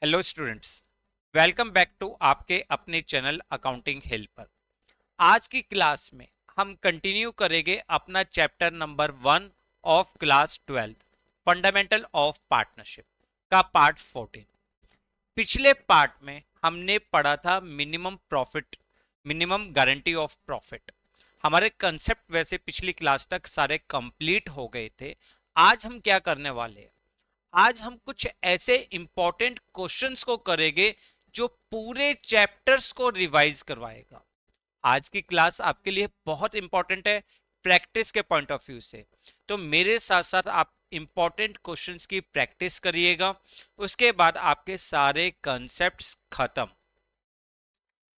Hello students, welcome back to आपके अपने channel accounting helper. आज की क्लास में हम कंटिन्यू करेंगे अपना chapter number 1 of class 12 fundamental of partnership का पार्ट 14। पिछले पार्ट में हमने पढ़ा था minimum profit, minimum guarantee of profit. हमारे कंसेप्ट वैसे पिछली क्लास तक सारे कंप्लीट हो गए थे। आज हम क्या करने वाले हैं, आज हम कुछ ऐसे इंपॉर्टेंट क्वेश्चंस को करेंगे जो पूरे चैप्टर्स को रिवाइज करवाएगा। आज की क्लास आपके लिए बहुत इंपॉर्टेंट है प्रैक्टिस के पॉइंट ऑफ व्यू से। तो मेरे साथ साथ आप इंपॉर्टेंट क्वेश्चंस की प्रैक्टिस करिएगा, उसके बाद आपके सारे कंसेप्ट्स खत्म।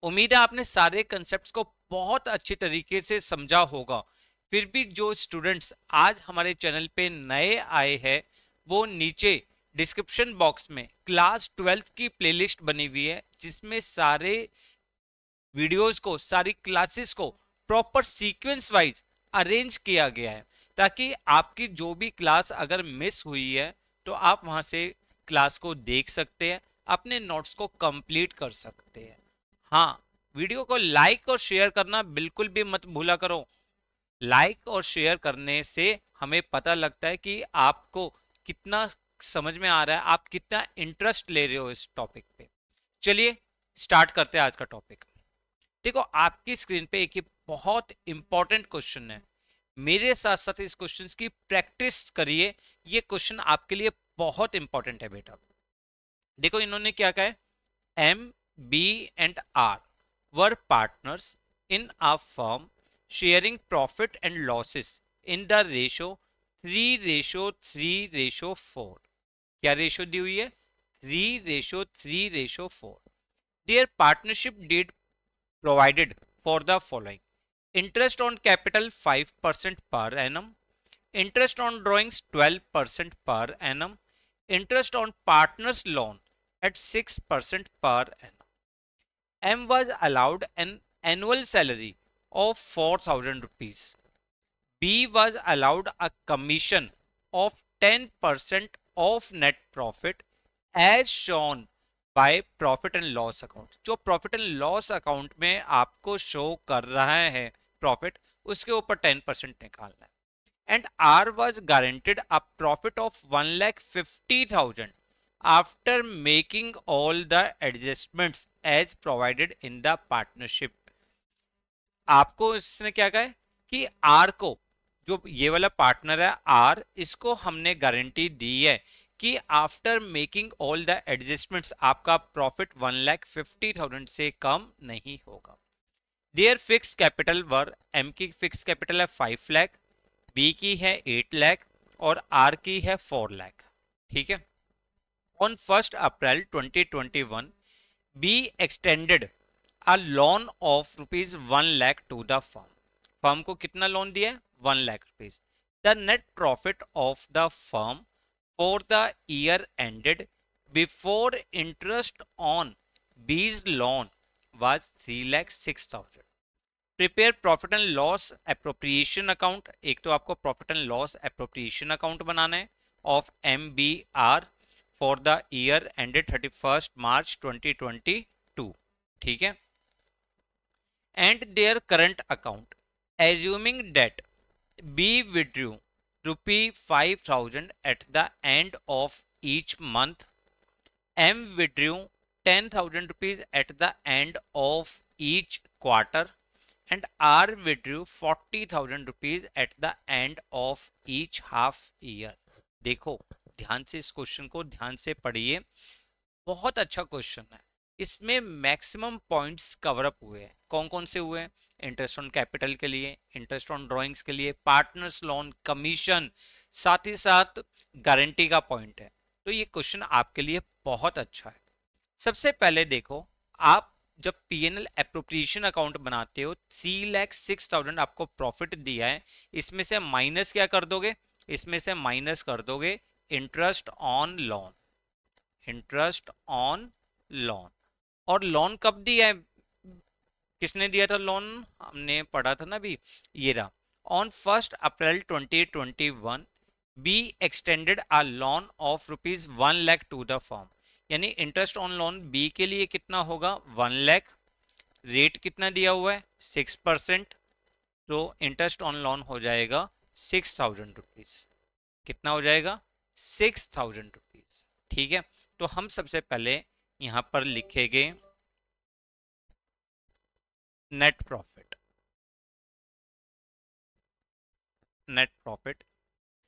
उम्मीद है आपने सारे कंसेप्ट्स को बहुत अच्छी तरीके से समझा होगा। फिर भी जो स्टूडेंट्स आज हमारे चैनल पे नए आए हैं, वो नीचे डिस्क्रिप्शन बॉक्स में क्लास 12 की प्लेलिस्ट बनी हुई है, जिसमें सारे वीडियोस को, सारी क्लासेस को प्रॉपर सीक्वेंस वाइज अरेंज किया गया है, ताकि आपकी जो भी क्लास अगर मिस हुई है तो आप वहां से क्लास को देख सकते हैं, अपने नोट्स को कंप्लीट कर सकते हैं। हाँ, वीडियो को लाइक और शेयर करना बिल्कुल भी मत भूला करो। लाइक और शेयर करने से हमें पता लगता है कि आपको कितना समझ में आ रहा है, आप कितना इंटरेस्ट ले रहे हो इस टॉपिक पे। चलिए स्टार्ट करते हैं आज का टॉपिक। देखो, आपकी स्क्रीन पे एक बहुत इंपॉर्टेंट क्वेश्चन है। मेरे साथ साथ इस क्वेश्चन की प्रैक्टिस करिए। ये क्वेश्चन आपके लिए बहुत इंपॉर्टेंट है बेटा। देखो, इन्होंने क्या कहा है, M, B and R were partners in a firm sharing profit and losses in the ratio 3:3:4। क्या रेशियो दी हुई है? 3:3:4। Their partnership did provided for the following: interest on capital 5% per annum, interest on drawings 12% per annum, interest on partners loan at 6% per annum. M was allowed an annual salary of 4,000 rupees. B was allowed a commission of 10% of net profit as shown by profit and loss account। जो profit and loss account में आपको show कर रहा है profit, उसके ऊपर 10% निकालना है। And R was guaranteed a profit of 1,50,000 after making all the adjustments as provided in the partnership. आपको इसने क्या कहा है कि आर को, जो ये वाला पार्टनर है आर, इसको हमने गारंटी दी है कि after making all the adjustments आपका प्रॉफिट 1,50,000 से कम नहीं होगा। Their fixed capital were, M की फिक्स कैपिटल है 5 लाख, बी की है 8 लाख और आर की है 4 लाख। ठीक है। On 1 April 2021 B extended a loan of rupees 1 lakh to the firm. Firm को कितना लोन दिया है? 1 lakh rupees. The net profit of the firm for the year ended before interest on B's loan was 3,06,000। Prepare profit and loss appropriation account. एक तो आपको profit and loss appropriation account बनाना है of MBR for the year ended 31 March 2022। ठीक है। And their current account assuming that B withdrew ₹5,000 at the end of each month. M withdrew 10,000 rupees at the end of each quarter and R withdrew 40,000 rupees at the end of each half year। देखो, ध्यान से इस question को ध्यान से पढ़िए, बहुत अच्छा क्वेश्चन है। इसमें मैक्सिमम पॉइंट्स कवर अप हुए हैं। कौन कौन से हुए हैं? इंटरेस्ट ऑन कैपिटल के लिए, इंटरेस्ट ऑन ड्राइंग्स के लिए, पार्टनर्स लोन, कमीशन, साथ ही साथ गारंटी का पॉइंट है। तो ये क्वेश्चन आपके लिए बहुत अच्छा है। सबसे पहले देखो, आप जब पीएनएल एप्रोप्रिएशन अकाउंट बनाते हो, 3,06,000 आपको प्रॉफिट दिया है, इसमें से माइनस क्या कर दोगे? इसमें से माइनस कर दोगे interest on loan. Interest on loan. और लोन कब दिया है? किसने दिया था लोन? हमने पढ़ा था ना अभी, ये रहा। On 1 April 2021 B extended a loan of rupees 1 lakh to the firm. यानी इंटरेस्ट ऑन लोन बी के लिए कितना होगा 1 लाख, रेट कितना दिया हुआ है 6%, तो इंटरेस्ट ऑन लोन हो जाएगा 6,000 रुपीज। कितना हो जाएगा 6,000 रुपीज। ठीक है, तो हम सबसे पहले यहां पर लिखेंगे नेट प्रॉफिट। नेट प्रॉफिट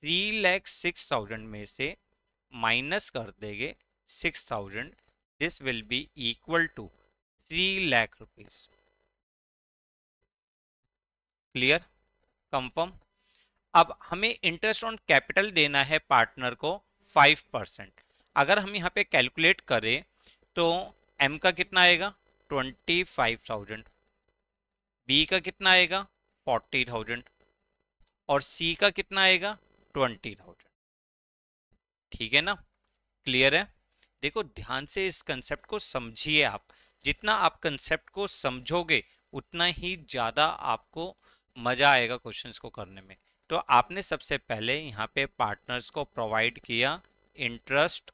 3,06,000 में से माइनस कर देंगे 6,000, this will be equal to 3 lakh rupees. Clear, confirm. अब हमें इंटरेस्ट ऑन कैपिटल देना है पार्टनर को 5%। अगर हम यहाँ पे कैलकुलेट करें तो एम का कितना आएगा 25,000, बी का कितना आएगा 40,000 और सी का कितना आएगा 20,000। ठीक है ना, क्लियर है। देखो ध्यान से इस कंसेप्ट को समझिए आप, जितना आप कंसेप्ट को समझोगे उतना ही ज़्यादा आपको मज़ा आएगा क्वेश्चंस को करने में। तो आपने सबसे पहले यहाँ पे पार्टनर्स को प्रोवाइड किया इंटरेस्ट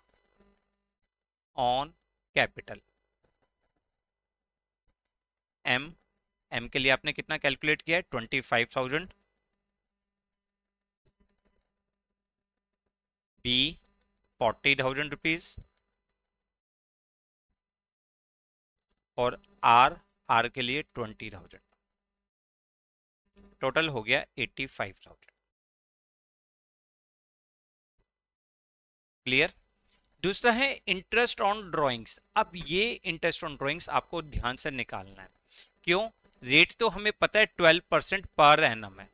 ऑन कैपिटल, एम के लिए आपने कितना कैलकुलेट किया है 25,000, बी 40,000 रुपीज और आर के लिए 20,000, टोटल हो गया 85,000। क्लियर। दूसरा है इंटरेस्ट ऑन ड्राइंग्स। अब ये इंटरेस्ट ऑन ड्राइंग्स आपको ध्यान से निकालना है। क्यों, रेट तो हमें पता है 12% पर एनम है।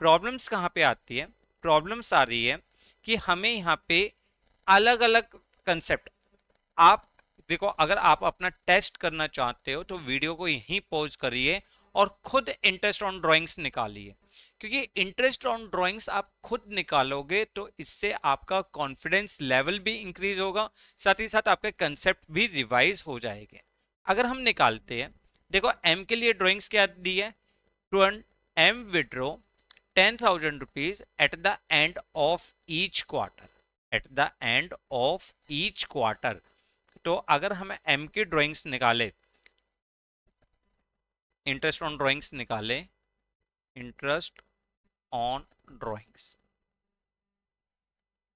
प्रॉब्लम्स कहाँ पे आती है, प्रॉब्लम्स आ रही है कि हमें यहाँ पे अलग अलग कंसेप्ट, आप देखो अगर आप अपना टेस्ट करना चाहते हो तो वीडियो को यहीं पॉज करिए और खुद इंटरेस्ट ऑन ड्राइंग्स निकालिए, क्योंकि इंटरेस्ट ऑन ड्राइंग्स आप खुद निकालोगे तो इससे आपका कॉन्फिडेंस लेवल भी इंक्रीज होगा, साथ ही साथ आपके कंसेप्ट भी रिवाइज हो जाएंगे। अगर हम निकालते हैं, देखो एम के लिए ड्राइंग्स क्या दी है, M withdrew 10,000 rupees at the end of each quarter, at the end of each quarter. तो अगर हम एम की ड्राइंग्स निकाले, इंटरेस्ट ऑन ड्राइंग्स निकाले, इंटरेस्ट ऑन ड्राइंग्स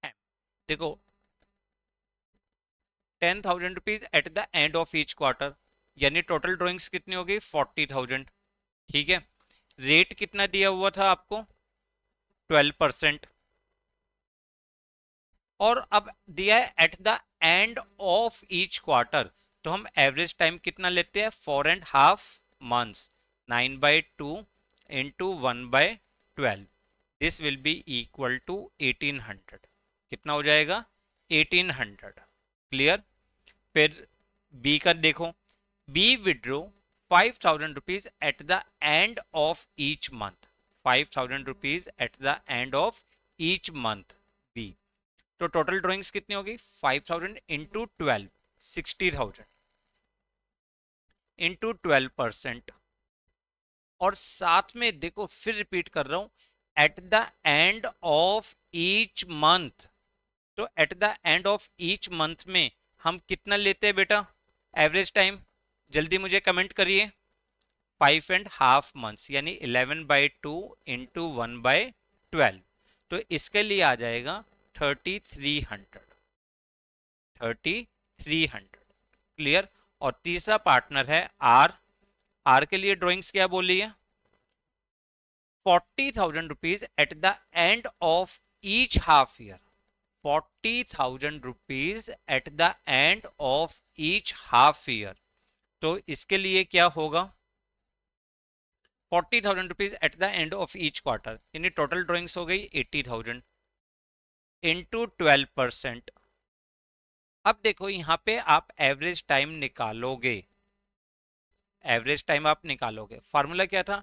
एम, देखो 10,000 rupees at the end of each quarter, यानी total drawings कितनी होगी 40,000। ठीक है, रेट कितना दिया हुआ था आपको 12%, और अब दिया है at the end of each quarter, तो हम एवरेज टाइम कितना लेते हैं 4.5 months, 9/2 into 1/12, this will be equal to 1800। कितना हो जाएगा 1800। क्लियर। फिर बी का देखो, B withdrew 5,000 rupees at the end of each month, 5,000 rupees at the end of each month B, तो टोटल ड्राइंग्स कितनी होगी 5,000 इंटू 12, 60,000 इंटू 12%, और साथ में देखो फिर रिपीट कर रहा हूं at the end of each month, तो at the end of each month में हम कितना लेते हैं बेटा एवरेज टाइम, जल्दी मुझे कमेंट करिए 5.5 मंथ्स, यानी 11/2 इंटू 1/12, तो इसके लिए आ जाएगा 3,300, 3,300। क्लियर। और तीसरा पार्टनर है आर के लिए ड्राइंग्स क्या बोली है 40,000 rupees at the end of each half year, 40,000 rupees at the end of each half year, तो इसके लिए क्या होगा 40,000 rupees at the end of each quarter, यानी टोटल ड्राइंग्स हो गई 80,000 इंटू 12%। अब देखो यहां पे आप एवरेज टाइम निकालोगे, एवरेज टाइम आप निकालोगे, फार्मूला क्या था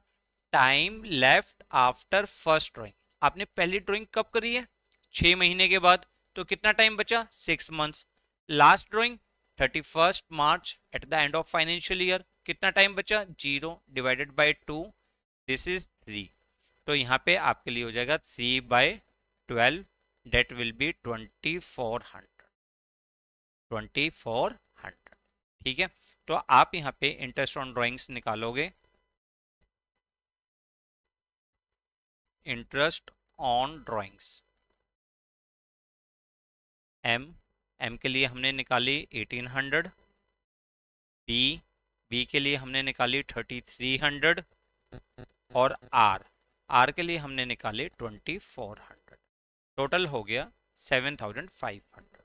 time left after first drawing, आपने पहली ड्राइंग कब करी है 6 महीने के बाद, तो कितना टाइम बचा 6 months. Last drawing 31 March eight the end of financial year, कितना टाइम बचा 0 डिवाइडेड बाय 2, दिस इज 3, तो यहाँ पे आपके लिए हो जाएगा 3/12, डेट विल बी 2,400। 2400। ठीक है, तो आप यहाँ पे इंटरेस्ट ऑन ड्राइंग्स निकालोगे, इंटरेस्ट ऑन ड्राइंग्स एम के लिए हमने निकाली 1800, बी के लिए हमने निकाली 3300 और आर के लिए हमने निकाले 2400। टोटल हो गया 7500।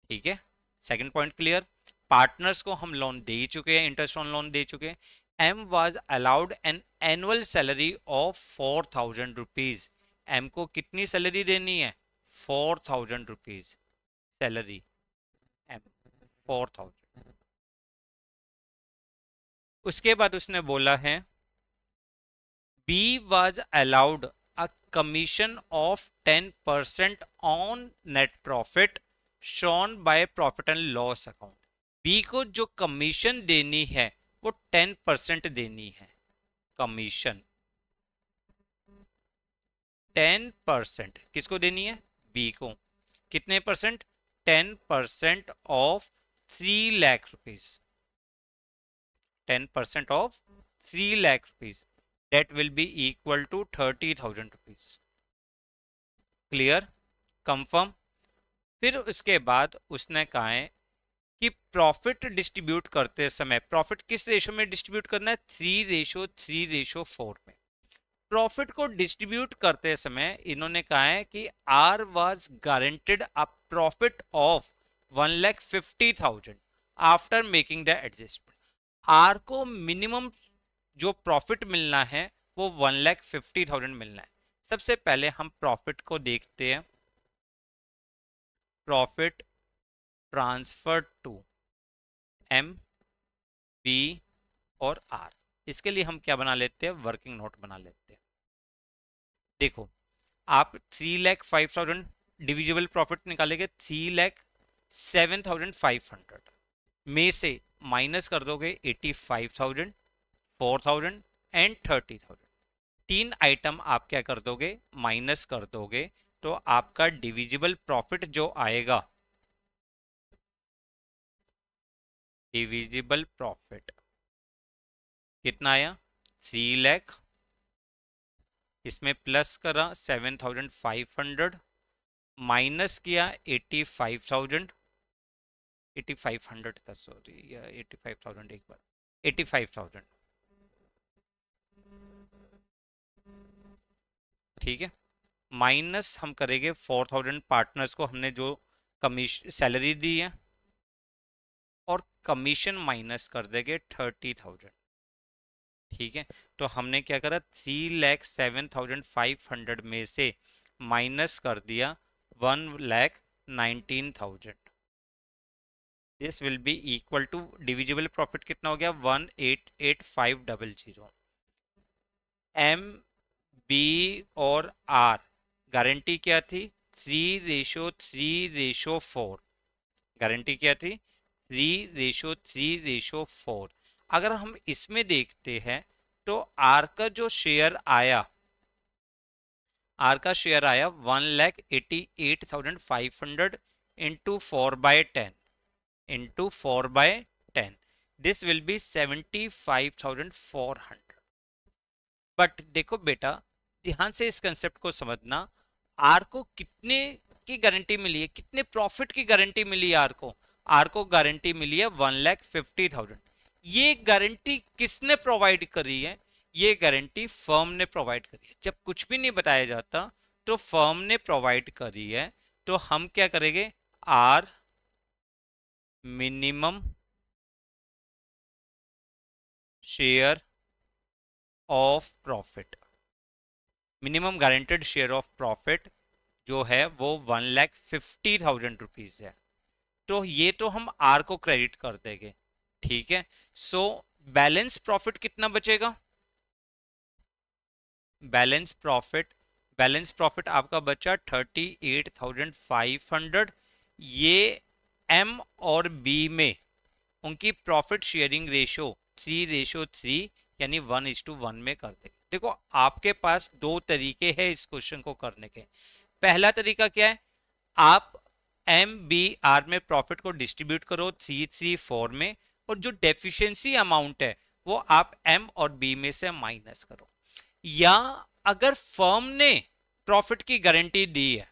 ठीक है, सेकंड पॉइंट क्लियर। पार्टनर्स को हम लोन दे चुके हैं, इंटरेस्ट ऑन लोन दे चुके हैं। M was allowed an annual salary of 4000 rupees. M को कितनी सैलरी देनी है? 4000 रुपीज सैलरी, एम 4000। उसके बाद उसने बोला है B was allowed a commission of 10% on net profit shown by profit and loss account. B को जो कमीशन देनी है वो 10% देनी है। कमीशन 10% किसको देनी है? बी को। कितने percent? 10% of 3 lakh rupees. 10% of 3 lakh rupees, that will be equal to 30,000 rupees। Clear, confirm. फिर उसके बाद उसने कहा है कि प्रॉफिट डिस्ट्रीब्यूट करते समय प्रॉफिट किस रेशो में डिस्ट्रीब्यूट करना है? 3:3:4 में। प्रॉफिट को डिस्ट्रीब्यूट करते समय इन्होंने कहा है कि R was guaranteed a profit of 1,50,000 after making the adjustment. R को मिनिमम जो प्रॉफिट मिलना है वो 1,50,000 मिलना है। सबसे पहले हम प्रॉफिट को देखते हैं। Profit transfer to M, B और आर। इसके लिए हम क्या बना लेते हैं? वर्किंग नोट बना लेते हैं। देखो, आप 3,05,000 डिविजिबल प्रॉफिट निकालेंगे, 3,07,500 में से माइनस कर दोगे 85,000, 4,000 एंड 30,000। तीन आइटम आप क्या कर दोगे? माइनस कर दोगे, तो आपका डिविजिबल प्रॉफिट जो आएगा, डिविजिबल प्रॉफिट कितना आया? 3 लाख। इसमें प्लस करा 7,500, माइनस किया 85,000, 8,500 था, सॉरी 85,000, एक बार 85,000। ठीक है, माइनस हम करेंगे 4,000 पार्टनर्स को हमने जो कमीशन सैलरी दी है, और कमीशन माइनस कर देंगे 30,000। ठीक है, तो हमने क्या करा? 3,07,500 में से माइनस कर दिया 1,19,000। This will be equal to divisible profit कितना हो गया? 1,88,500। एम, बी और आर गारंटी क्या थी? 3:3:4। गारंटी क्या थी? 3:3:4। अगर हम इसमें देखते हैं तो आर का जो शेयर आया, आर का शेयर आया 1,88,500 into 4/10 into 4/10। This will B 75,400। But देखो बेटा, ध्यान से इस कंसेप्ट को समझना। आर को कितने की गारंटी मिली है? कितने प्रॉफिट की गारंटी मिली है आर को? आर को गारंटी मिली है 1,50,000। ये गारंटी किसने प्रोवाइड करी है? ये गारंटी फर्म ने प्रोवाइड करी है। जब कुछ भी नहीं बताया जाता तो फर्म ने प्रोवाइड करी है, तो हम क्या करेंगे? R minimum share of profit, minimum guaranteed share of profit जो है वो 1,50,000 रुपीज है। तो ये तो हम आर को क्रेडिट कर देंगे। ठीक है, सो बैलेंस प्रॉफिट कितना बचेगा? बैलेंस प्रॉफिट आपका बचा 38,500। ये एम और बी में उनकी प्रॉफिट शेयरिंग रेशो 3:3 यानी 1:1 में कर देंगे। देखो, आपके पास दो तरीके हैं इस क्वेश्चन को करने के। पहला तरीका क्या है? आप एम बी आर में प्रॉफिट को डिस्ट्रीब्यूट करो 334 में, और जो डेफिशिएंसी अमाउंट है वो आप एम और बी में से माइनस करो। या अगर फर्म ने प्रॉफिट की गारंटी दी है,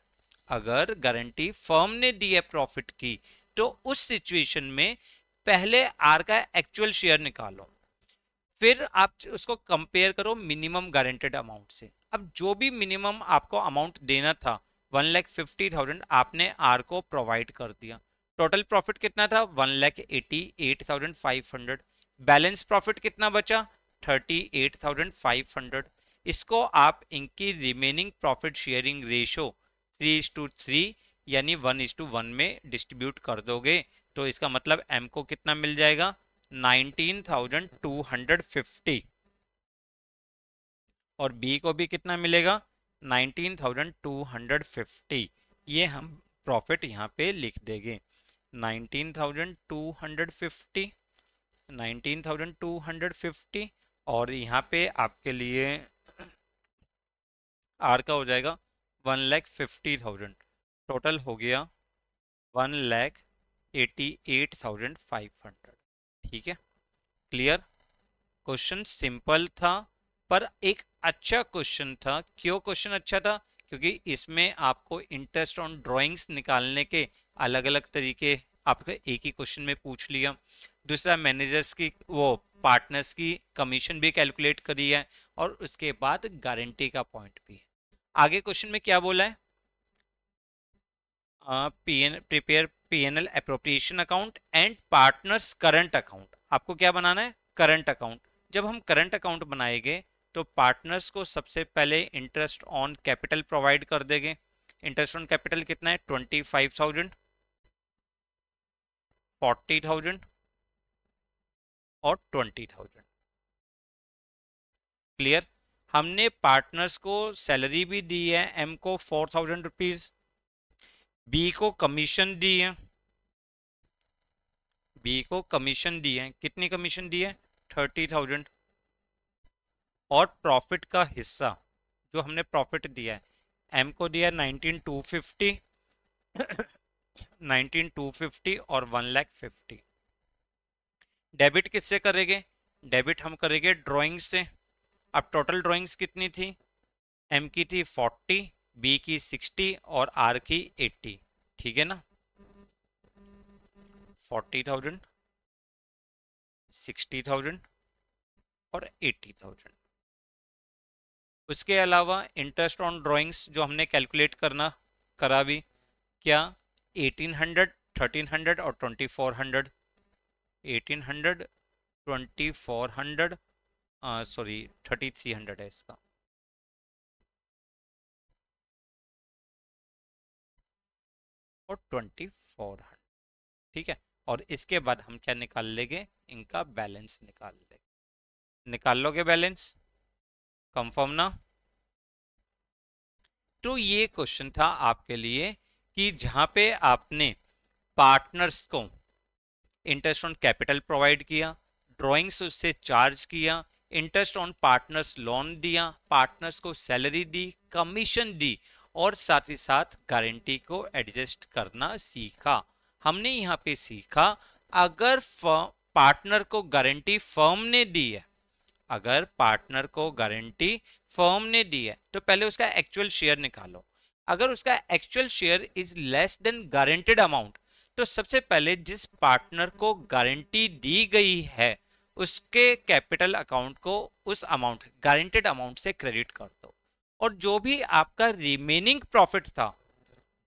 अगर गारंटी फर्म ने दी है प्रॉफिट की, तो उस सिचुएशन में पहले आर का एक्चुअल शेयर निकालो, फिर आप उसको कंपेयर करो मिनिमम गारंटेड अमाउंट से। अब जो भी मिनिमम आपको अमाउंट देना था 1,50,000 आपने आर को प्रोवाइड कर दिया। टोटल प्रॉफिट कितना था 1,88,500। बैलेंस प्रॉफिट कितना बचा 38,500। इसको आप इनकी रिमेनिंग प्रॉफिट शेयरिंग रेशो 3:3 यानी 1:1 में डिस्ट्रीब्यूट कर दोगे, तो इसका मतलब एम को कितना मिल जाएगा 19,250 और बी को भी कितना मिलेगा 19,250। ये हम प्रॉफिट यहाँ पे लिख देंगे 19,250 19,250 और यहाँ पे आपके लिए आर का हो जाएगा 1,50,000। टोटल हो गया 1,88,500। ठीक है, क्लियर। क्वेश्चन सिंपल था पर एक अच्छा क्वेश्चन था। क्यों क्वेश्चन अच्छा था? क्योंकि इसमें आपको इंटरेस्ट ऑन ड्राइंग्स निकालने के अलग अलग तरीके आपको एक ही क्वेश्चन में पूछ लिया। दूसरा, मैनेजर्स की वो पार्टनर्स की कमीशन भी कैलकुलेट करी है, और उसके बाद गारंटी का पॉइंट भी है। आगे क्वेश्चन में क्या बोला है? Prepare PNL appropriation account and partners current account. आपको क्या बनाना है? Current account. जब हम करंट अकाउंट बनाएंगे तो पार्टनर्स को सबसे पहले इंटरेस्ट ऑन कैपिटल प्रोवाइड कर देंगे। इंटरेस्ट ऑन कैपिटल कितना है 25,000, 40,000 और 20,000। क्लियर। हमने पार्टनर्स को सैलरी भी दी है, एम को 4,000 रुपीज, बी को कमीशन दी है, बी को कमीशन दी है। कितनी कमीशन दी है 30,000। और प्रॉफिट का हिस्सा जो हमने प्रॉफिट दिया है, एम को दिया 19,250 19,250 और 1,50,000। डेबिट किससे करेंगे? डेबिट हम करेंगे ड्राइंग से। अब टोटल ड्राइंग्स कितनी थी? एम की थी 40, बी की 60 और आर की 80। ठीक है ना, 40,000, 60,000 और 80,000। उसके अलावा इंटरेस्ट ऑन ड्राइंग्स जो हमने कैलकुलेट करा भी क्या 1800, 1300 और 2400। 1800, 2400, सॉरी 3300 है इसका। और 2400। ठीक है, और इसके बाद हम क्या निकाल लेंगे? इनका बैलेंस निकाल लेंगे। निकाल लोगे बैलेंस? कंफर्म ना? तो ये क्वेश्चन था आपके लिए कि जहां पे आपने पार्टनर्स को इंटरेस्ट ऑन कैपिटल प्रोवाइड किया, ड्राइंग्स उससे चार्ज किया, इंटरेस्ट ऑन पार्टनर्स लोन दिया, पार्टनर्स को सैलरी दी, कमीशन दी, और साथ ही साथ गारंटी को एडजस्ट करना सीखा। हमने यहाँ पे सीखा अगर पार्टनर को गारंटी फर्म ने दी है, अगर पार्टनर को गारंटी फर्म ने दी है तो पहले उसका एक्चुअल शेयर निकालो। अगर उसका actual share is less than guaranteed amount, तो सबसे पहले जिस पार्टनर को गारंटी दी गई है उसके कैपिटल अकाउंट को उस अमाउंट गारंटेड अमाउंट से क्रेडिट कर दो, और जो भी आपका रिमेनिंग प्रॉफिट था,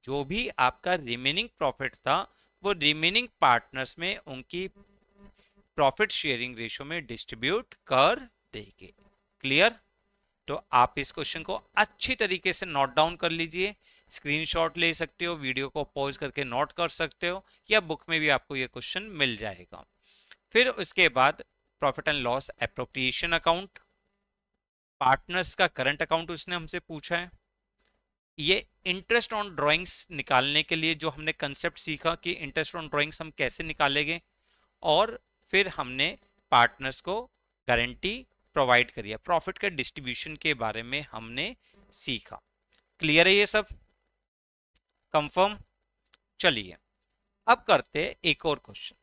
जो भी आपका रिमेनिंग प्रॉफिट था वो रिमेनिंग पार्टनर्स में उनकी प्रॉफिट शेयरिंग रेशो में डिस्ट्रीब्यूट कर देंगे। क्लियर? तो आप इस क्वेश्चन को अच्छी तरीके से नोट डाउन कर लीजिए, स्क्रीनशॉट ले सकते हो, वीडियो को पॉज करके नोट कर सकते हो, या बुक में भी आपको ये क्वेश्चन मिल जाएगा। फिर उसके बाद profit and loss appropriation account, partners का करंट अकाउंट उसने हमसे पूछा है। ये इंटरेस्ट ऑन ड्राइंग्स निकालने के लिए जो हमने कंसेप्ट सीखा कि इंटरेस्ट ऑन ड्राइंग्स हम कैसे निकालेंगे, और फिर हमने पार्टनर्स को गारंटी प्रोवाइड करी है, प्रॉफिट के डिस्ट्रीब्यूशन के बारे में हमने सीखा। क्लियर है ये सब? कंफर्म? चलिए अब करते हैं एक और क्वेश्चन।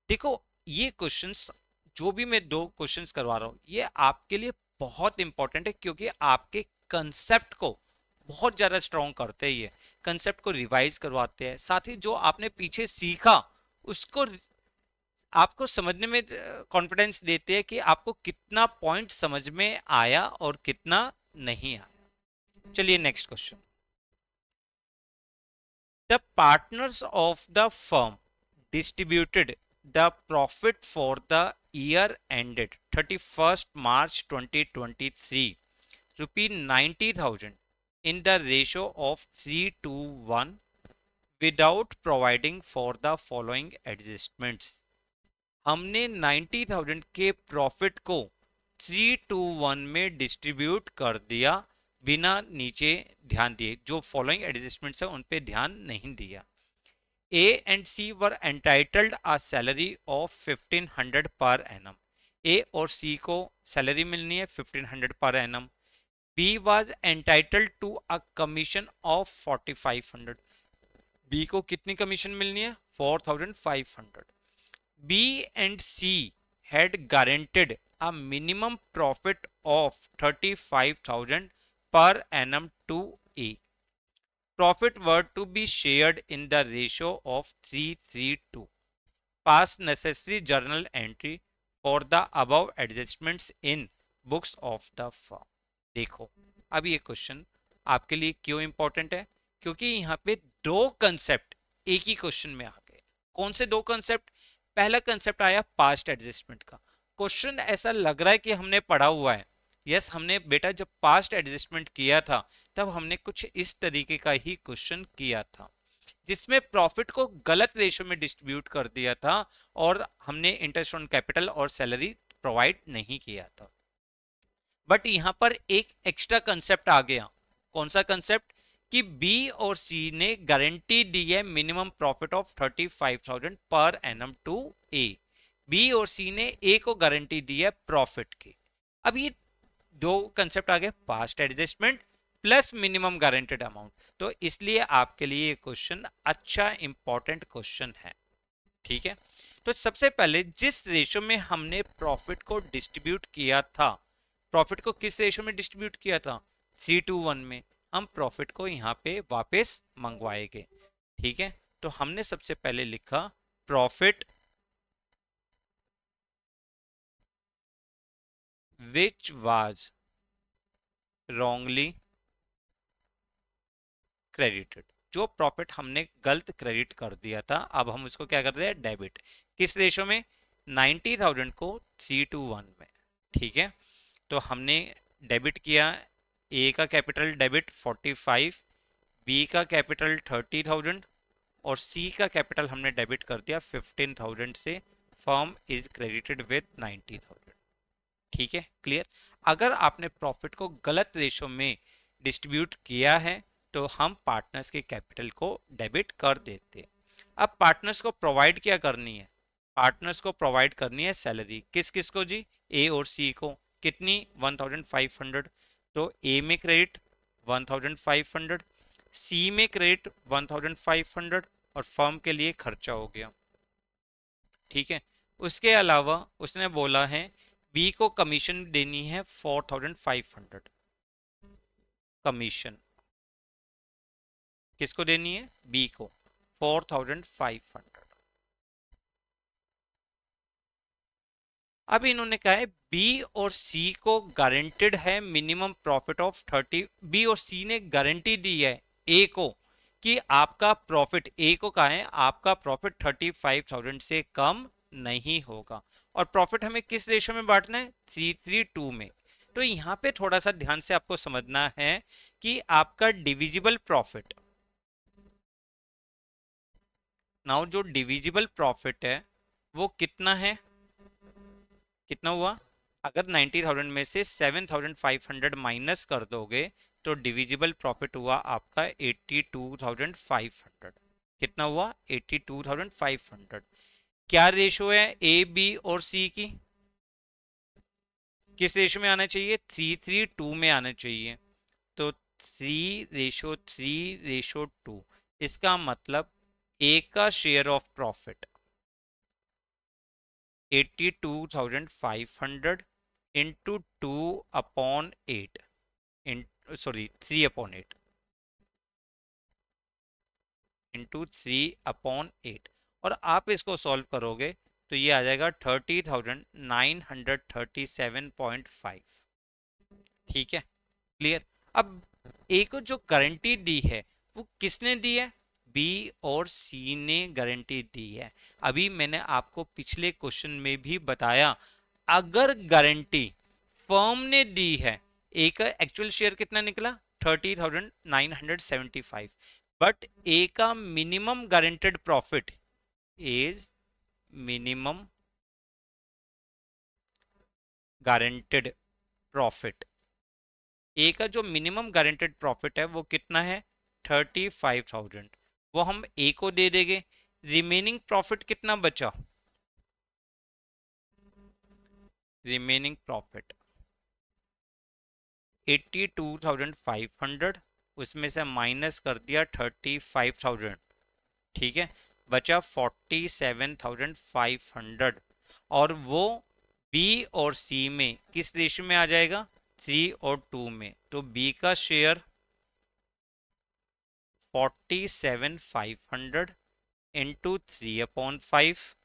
देखो ये क्वेश्चंस जो भी मैं दो क्वेश्चंस करवा रहा हूं ये आपके लिए बहुत इंपॉर्टेंट है, क्योंकि आपके कंसेप्ट को बहुत ज्यादा स्ट्रॉन्ग करते हैं, ये कंसेप्ट को रिवाइज करवाते हैं, साथ ही जो आपने पीछे सीखा उसको आपको समझने में कॉन्फिडेंस देते हैं कि आपको कितना पॉइंट समझ में आया और कितना नहीं आया। चलिए next question. The partners of the firm distributed the profit for the year ended 31st March 2023 rupee 90,000 in the ratio of 3 to 1 without providing for the following adjustments। हमने 90,000 के प्रॉफिट को 3 to 1 में डिस्ट्रीब्यूट कर दिया बिना नीचे ध्यान दिए, जो फॉलोइंग एडजस्टमेंट्स है उन पे ध्यान नहीं दिया। A and C were entitled a salary of 1500 per annum। A और C को सैलरी मिलनी है 1500 per annum। B was entitled to a commission of 4500। B को कितनी कमीशन मिलनी है 4500। B and C had guaranteed a minimum profit of 35,000 per annum to A। Profit were to be shared in the ratio of 3:3:2। Pass necessary journal entry for the above adjustments in books of the firm। देखो अब ये question आपके लिए क्यों important है, क्योंकि यहाँ पे दो कंसेप्ट एक ही क्वेश्चन में आ गए। कौन से दो कंसेप्ट? पहला कंसेप्ट आया पास्ट एडजस्टमेंट का। क्वेश्चन ऐसा लग रहा है कि हमने पढ़ा हुआ है। यस हमने बेटा जब पास्ट एडजस्टमेंट किया था तब हमने कुछ इस तरीके का ही क्वेश्चन किया था, जिसमें प्रॉफिट को गलत रेशो में डिस्ट्रीब्यूट कर दिया था और हमने इंटरेस्ट ऑन कैपिटल और सैलरी प्रोवाइड नहीं किया था। बट यहां पर एक एक्स्ट्रा कंसेप्ट आ गया। कौन सा कंसेप्ट? कि बी और सी ने गारंटी दी है minimum profit of 35,000 per annum to A. B और सी ने ए को गारंटी दी है प्रॉफिट की। अब ये दो कंसेप्ट आ गए, past adjustment plus minimum guaranteed amount, तो इसलिए आपके लिए ये क्वेश्चन अच्छा इंपॉर्टेंट क्वेश्चन है। ठीक है, तो सबसे पहले जिस रेशो में हमने प्रॉफिट को डिस्ट्रीब्यूट किया था, प्रॉफिट को किस रेशो में डिस्ट्रीब्यूट किया था 3:1 में, हम प्रॉफिट को यहाँ पे वापस मंगवाएंगे। ठीक है, तो हमने सबसे पहले लिखा profit which was wrongly credited। जो प्रॉफिट हमने गलत क्रेडिट कर दिया था अब हम उसको क्या कर रहे हैं डेबिट। किस रेशो में? 90,000 को 3:1 में। ठीक है, तो हमने डेबिट किया। ए का कैपिटल डेबिट 45, बी का कैपिटल 30,000 और सी का कैपिटल हमने डेबिट कर दिया 15,000 से। Firm is credited with 90,000। ठीक है, क्लियर। अगर आपने प्रॉफिट को गलत रेशो में डिस्ट्रीब्यूट किया है तो हम पार्टनर्स के कैपिटल को डेबिट कर देते हैं। अब पार्टनर्स को प्रोवाइड क्या करनी है? पार्टनर्स को प्रोवाइड करनी है सैलरी। किस किस को जी? ए और सी को। कितनी? 1500। तो ए में क्रेडिट 1500, सी में क्रेडिट 1500 और फर्म के लिए खर्चा हो गया। ठीक है, उसके अलावा उसने बोला है बी को कमीशन देनी है 4500। कमीशन किसको देनी है? बी को 4500। अब इन्होंने कहा है बी और सी को गारंटेड है मिनिमम प्रॉफिट ऑफ 30। बी और सी ने गारंटी दी है ए को कि आपका प्रॉफिट, ए को कहा है आपका प्रॉफिट 35,000 से कम नहीं होगा। और प्रॉफिट हमें किस रेशो में बांटना है? 3:2 में। तो यहां पे थोड़ा सा ध्यान से आपको समझना है कि आपका डिविजिबल प्रॉफिट, नाउ जो डिविजिबल प्रॉफिट है वो कितना है? कितना हुआ? अगर 90,000 में से 7,500 माइनस कर दोगे तो डिविजिबल प्रॉफिट हुआ आपका 82,500। कितना हुआ? 82,500। क्या रेशो है ए बी और सी की? किस रेशो में आना चाहिए? 3:2 में आना चाहिए। तो 3:3:2, इसका मतलब ए का share of profit 82,500 into 2/8 in sorry 3/8 into 3/8 और आप इसको सॉल्व करोगे तो ये आ जाएगा 30,937.5। ठीक है, क्लियर। अब ए को जो गारंटी दी है वो किसने दी है? बी और सी ने गारंटी दी है। अभी मैंने आपको पिछले क्वेश्चन में भी बताया, अगर गारंटी फर्म ने दी है, ए का एक्चुअल शेयर कितना निकला 30,975, बट ए का minimum guaranteed profit is minimum guaranteed profit. A का जो मिनिमम गारंटेड प्रॉफिट है वो कितना है 35,000, वो हम ए को दे देंगे। रिमेनिंग प्रॉफिट कितना बचा? रिमेनिंग प्रॉफिट 82,500, उसमें से माइनस कर दिया 35,000, ठीक है, बचा 47,500 और वो बी और सी में किस रेशियो में आ जाएगा? 3 और 2 में। तो बी का शेयर 47,500 इंटू 3/5,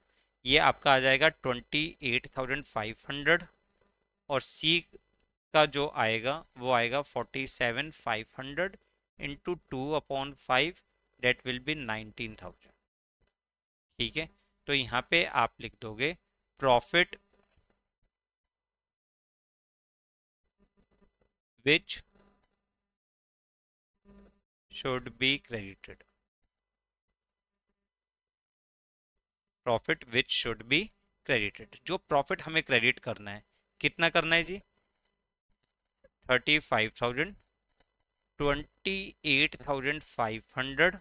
ये आपका आ जाएगा 28,500 और सी का जो आएगा वो आएगा 47,500 इंटू 2/5, डेट विल बी 19,000। ठीक है, तो यहाँ पे आप लिख दोगे profit which should be credited, profit which should be credited। जो प्रॉफिट हमें क्रेडिट करना है कितना करना है जी? 35,000, 28,500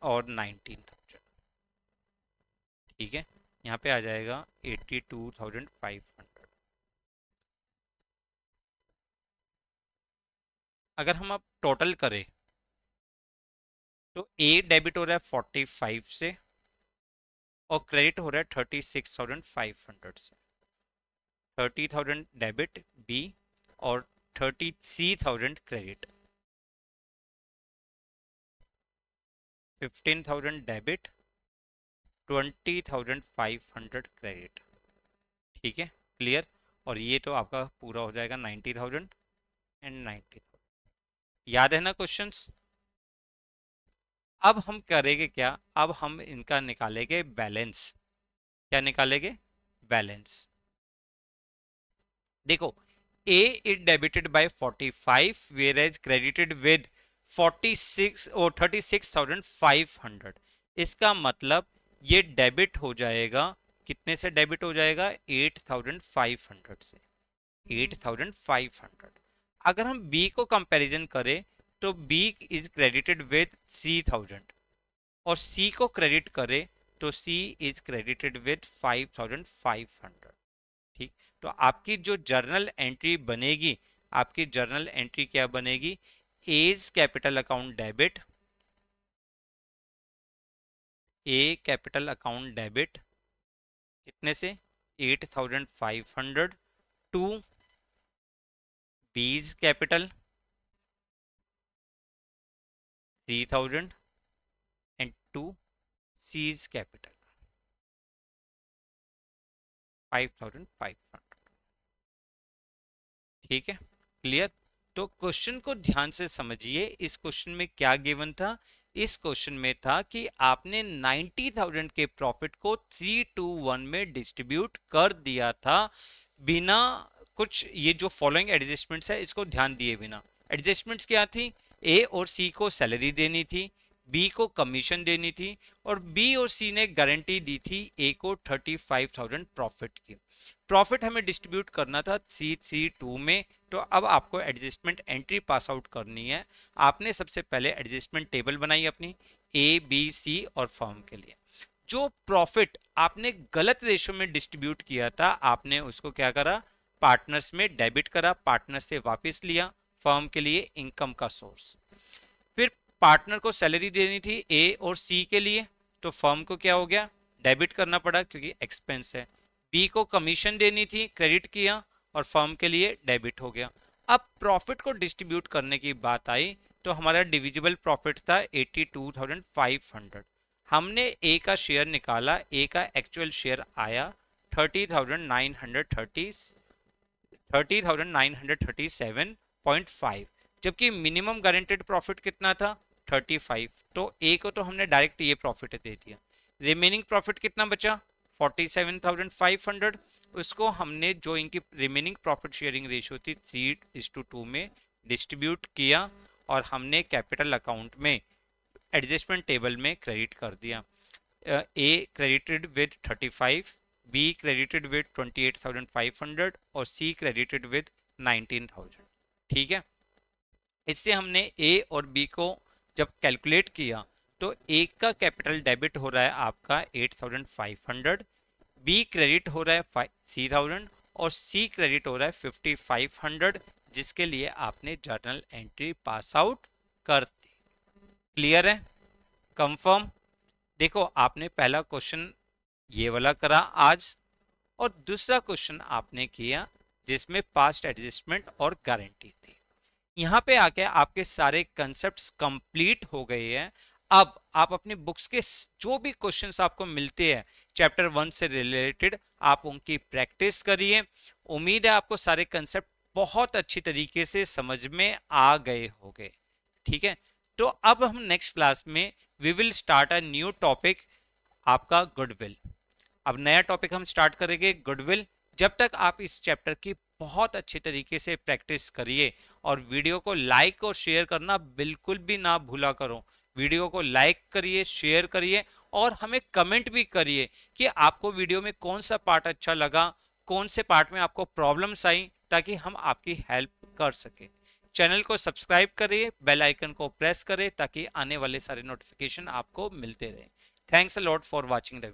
और 19,000। ठीक है, यहाँ पे आ जाएगा 82,500। अगर हम अब टोटल करें तो ए डेबिट हो रहा है 45 से और क्रेडिट हो रहा है 36,500 से। 30,000 डेबिट बी और 33,000 क्रेडिट। 15,000 debit, 20,500 credit. ठीक है, क्लियर। और ये तो आपका पूरा हो जाएगा 90,000 एंड 90,000। याद है ना क्वेश्चंस? अब हम करेंगे क्या? अब हम इनका निकालेंगे बैलेंस। क्या निकालेंगे? बैलेंस। देखो, A is debited by 45 whereas credited with 46 और 36,500। इसका मतलब ये डेबिट हो जाएगा, कितने से डेबिट हो जाएगा? 8,500 से। 8,500। अगर हम बी को कंपैरिजन करें तो बी इज क्रेडिटेड विद 3,000 और सी को क्रेडिट करें तो सी इज क्रेडिटेड विद 5,500। ठीक, तो आपकी जो जर्नल एंट्री बनेगी, आपकी जर्नल एंट्री क्या बनेगी? A's capital account debit, A capital account debit कितने से? 8,500 to B's capital 3,000 and to C's capital 5,500। ठीक है, क्लियर। तो क्वेश्चन को ध्यान से समझिए। इस क्वेश्चन में क्या गिवन था? इस क्वेश्चन में था कि आपने 90,000 के प्रॉफिट को 3:1 में डिस्ट्रीब्यूट कर दिया था बिना कुछ, ये जो फॉलोइंग एडजस्टमेंट्स है इसको ध्यान दिए बिना। एडजस्टमेंट्स क्या थी? ए और सी को सैलरी देनी थी, बी को कमीशन देनी थी और बी और सी ने गारंटी दी थी ए को 35,000 प्रॉफिट की। प्रॉफिट हमें डिस्ट्रीब्यूट करना था 332 में। तो अब आपको एडजस्टमेंट एंट्री पास आउट करनी है। आपने सबसे पहले एडजस्टमेंट टेबल बनाई अपनी ए बी सी और फर्म के लिए। जो प्रॉफिट आपने गलत रेशो में डिस्ट्रीब्यूट किया था, आपने उसको क्या करा? पार्टनर्स में डेबिट करा, पार्टनर से वापस लिया, फर्म के लिए इनकम का सोर्स। फिर पार्टनर को सैलरी देनी थी ए और सी के लिए, तो फर्म को क्या हो गया, डेबिट करना पड़ा क्योंकि एक्सपेंस है। बी को कमीशन देनी थी, क्रेडिट किया और फर्म के लिए डेबिट हो गया। अब प्रॉफिट को डिस्ट्रीब्यूट करने की बात आई तो हमारा डिविजिबल प्रॉफिट था 82,500। हमने ए का शेयर निकाला, ए का एक्चुअल शेयर आया 30,937.5, जबकि मिनिमम गारंटेड प्रॉफिट कितना था 35। तो ए को तो हमने डायरेक्ट ये प्रॉफिट दे दिया। रिमेनिंग प्रॉफिट कितना बचा 47,500। उसको हमने जो इनकी रिमेनिंग प्रॉफिट शेयरिंग रेशियो थी 3:2 में डिस्ट्रीब्यूट किया और हमने कैपिटल अकाउंट में एडजस्टमेंट टेबल में क्रेडिट कर दिया। A credited with 35, B credited with 28,500 और सी क्रेडिटेड विद 19,000। ठीक है, इससे हमने ए और बी को जब कैलकुलेट किया तो ए का कैपिटल डेबिट हो रहा है आपका 8,500, बी क्रेडिट हो रहा है 3,000 और सी क्रेडिट हो रहा है 5,500, जिसके लिए आपने जर्नल एंट्री पास आउट कर दी। क्लियर है, कंफर्म। देखो आपने पहला क्वेश्चन ये वाला करा आज और दूसरा क्वेश्चन आपने किया जिसमें पास्ट एडजस्टमेंट और गारंटी थी। यहाँ पे आके आपके सारे कंसेप्ट्स कंप्लीट हो गए हैं। अब आप अपनी बुक्स के जो भी क्वेश्चंस आपको मिलते हैं चैप्टर 1 से रिलेटेड, आप उनकी प्रैक्टिस करिए। उम्मीद है आपको सारे कंसेप्ट बहुत अच्छी तरीके से समझ में आ गए होंगे। ठीक है, तो अब हम नेक्स्ट क्लास में we will start a new topic, आपका गुडविल। अब नया टॉपिक हम स्टार्ट करेंगे गुडविल। जब तक आप इस चैप्टर की बहुत अच्छे तरीके से प्रैक्टिस करिए और वीडियो को लाइक और शेयर करना बिल्कुल भी ना भूला करो। वीडियो को लाइक करिए, शेयर करिए और हमें कमेंट भी करिए कि आपको वीडियो में कौन सा पार्ट अच्छा लगा, कौन से पार्ट में आपको प्रॉब्लम्स आई, ताकि हम आपकी हेल्प कर सके। चैनल को सब्सक्राइब करिए, बेल आइकन को प्रेस करें ताकि आने वाले सारे नोटिफिकेशन आपको मिलते रहे। Thanks a lot for watching the